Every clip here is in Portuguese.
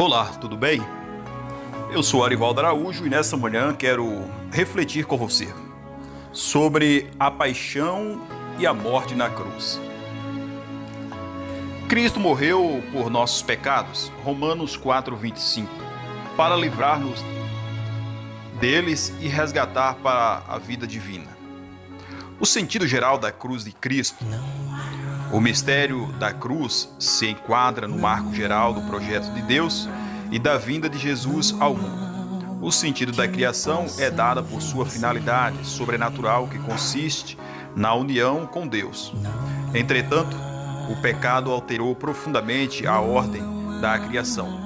Olá, tudo bem? Eu sou Arivaldo Araújo e nessa manhã quero refletir com você sobre a paixão e a morte na cruz. Cristo morreu por nossos pecados, Romanos 4:25, para livrar-nos deles e resgatar para a vida divina. O sentido geral da cruz de Cristo. O mistério da cruz se enquadra no marco geral do projeto de Deus e da vinda de Jesus ao mundo. O sentido da criação é dado por sua finalidade sobrenatural que consiste na união com Deus. Entretanto, o pecado alterou profundamente a ordem da criação.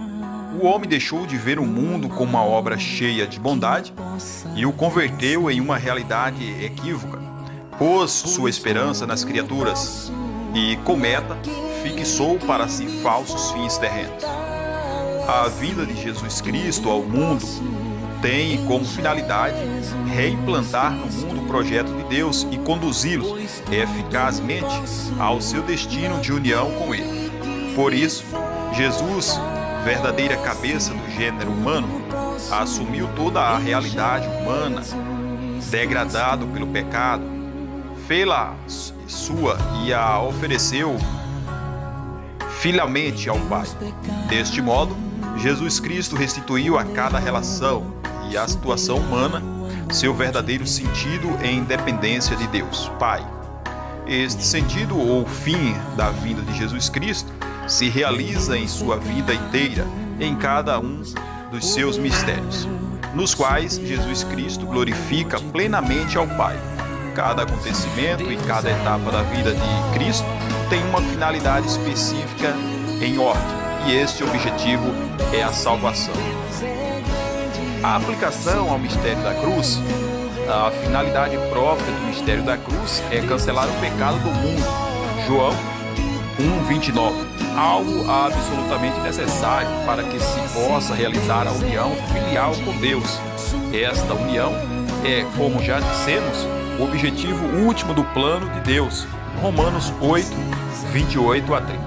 O homem deixou de ver o mundo como uma obra cheia de bondade e o converteu em uma realidade equívoca. Pôs sua esperança nas criaturas e, com meta, fixou para si falsos fins terrenos. A vinda de Jesus Cristo ao mundo tem como finalidade reimplantar no mundo o projeto de Deus e conduzi-los eficazmente ao seu destino de união com Ele. Por isso, Jesus, verdadeira cabeça do gênero humano, assumiu toda a realidade humana, degradado pelo pecado, fê-la sua e a ofereceu filialmente ao Pai. Deste modo, Jesus Cristo restituiu a cada relação e a situação humana seu verdadeiro sentido em dependência de Deus, Pai. Este sentido ou fim da vinda de Jesus Cristo se realiza em sua vida inteira, em cada um dos seus mistérios, nos quais Jesus Cristo glorifica plenamente ao Pai. Cada acontecimento e cada etapa da vida de Cristo tem uma finalidade específica em ordem, e este objetivo é a salvação. A aplicação ao mistério da cruz, a finalidade própria do mistério da cruz é cancelar o pecado do mundo. João 1:29, algo absolutamente necessário para que se possa realizar a união filial com Deus. Esta união é, como já dissemos, o objetivo último do plano de Deus. Romanos 8:28-30.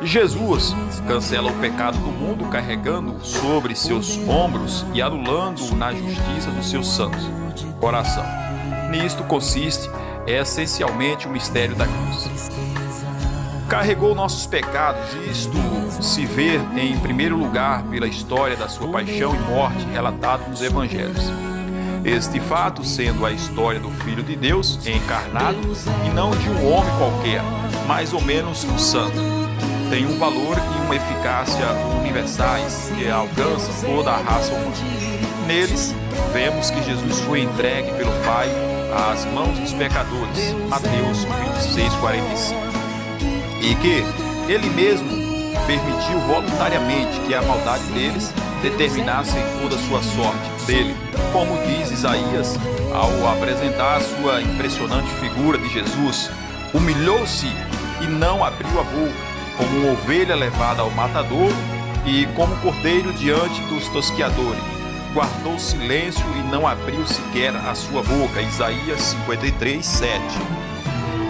Jesus cancela o pecado do mundo carregando sobre seus ombros e anulando-o na justiça dos seus santos coração. Nisto consiste essencialmente o mistério da cruz. Carregou nossos pecados, isto se vê em primeiro lugar pela história da sua paixão e morte relatada nos evangelhos. Este fato sendo a história do Filho de Deus encarnado e não de um homem qualquer, mais ou menos um santo, tem um valor e uma eficácia universais que alcançam toda a raça humana. Neles, vemos que Jesus foi entregue pelo Pai às mãos dos pecadores, Mateus 26:45, e que Ele mesmo permitiu voluntariamente que a maldade deles determinasse toda a sua sorte dele, como diz Isaías ao apresentar a sua impressionante figura de Jesus, humilhou-se e não abriu a boca, como uma ovelha levada ao matador e como cordeiro diante dos tosqueadores. Guardou silêncio e não abriu sequer a sua boca. Isaías 53:7.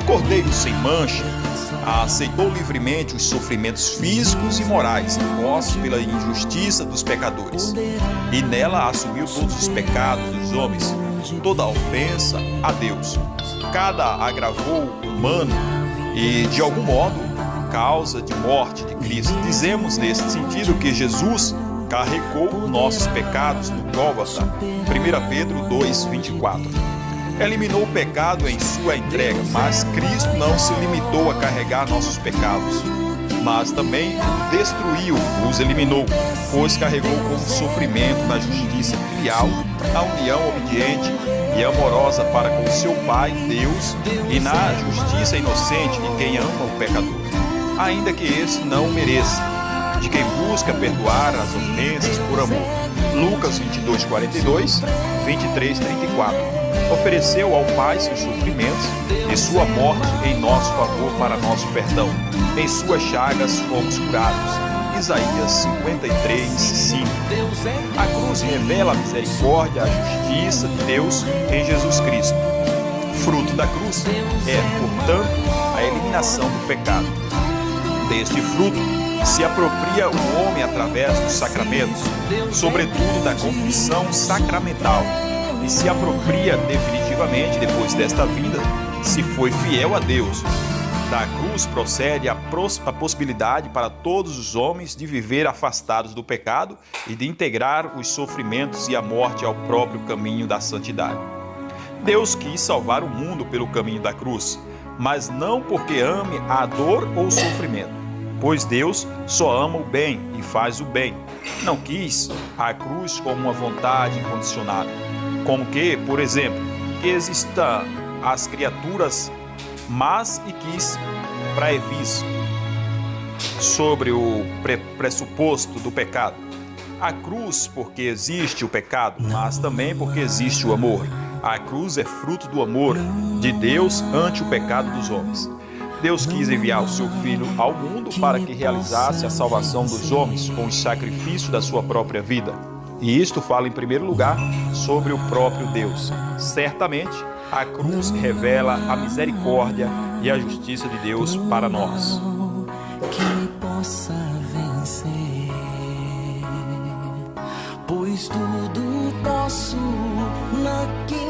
Cordeiro sem mancha, aceitou livremente os sofrimentos físicos e morais impostos pela injustiça dos pecadores, e nela assumiu todos os pecados dos homens, toda a ofensa a Deus, cada agravou humano e, de algum modo, causa de morte de Cristo. Dizemos nesse sentido que Jesus carregou nossos pecados no Gólgota, 1 Pedro 2:24. Eliminou o pecado em sua entrega, mas Cristo não se limitou a carregar nossos pecados, mas também destruiu, os eliminou, pois carregou como sofrimento na justiça filial, na união obediente e amorosa para com seu Pai, Deus, e na justiça inocente de quem ama o pecador, ainda que esse não mereça, de quem busca perdoar as ofensas por amor. Lucas 22:42, 23:34. Ofereceu ao Pai seus sofrimentos e sua morte em nosso favor para nosso perdão. Em suas chagas fomos curados. Isaías 53:5. A cruz revela a misericórdia, a justiça de Deus em Jesus Cristo. Fruto da cruz é, portanto, a eliminação do pecado. Deste fruto se apropria o homem através dos sacramentos, sobretudo da confissão sacramental, e se apropria definitivamente depois desta vida, se foi fiel a Deus. Da cruz procede a possibilidade para todos os homens de viver afastados do pecado e de integrar os sofrimentos e a morte ao próprio caminho da santidade. Deus quis salvar o mundo pelo caminho da cruz, mas não porque ame a dor ou o sofrimento, pois Deus só ama o bem e faz o bem. Não quis a cruz como uma vontade incondicionada, como que, por exemplo, que existam as criaturas mas e quis praevis sobre o pressuposto do pecado. A cruz porque existe o pecado, mas também porque existe o amor. A cruz é fruto do amor de Deus ante o pecado dos homens. Deus quis enviar o seu Filho ao mundo para que realizasse a salvação dos homens com o sacrifício da sua própria vida. E isto fala em primeiro lugar sobre o próprio Deus. Certamente, a cruz revela a misericórdia e a justiça de Deus para nós. Que possa vencer, pois tudo posso naquele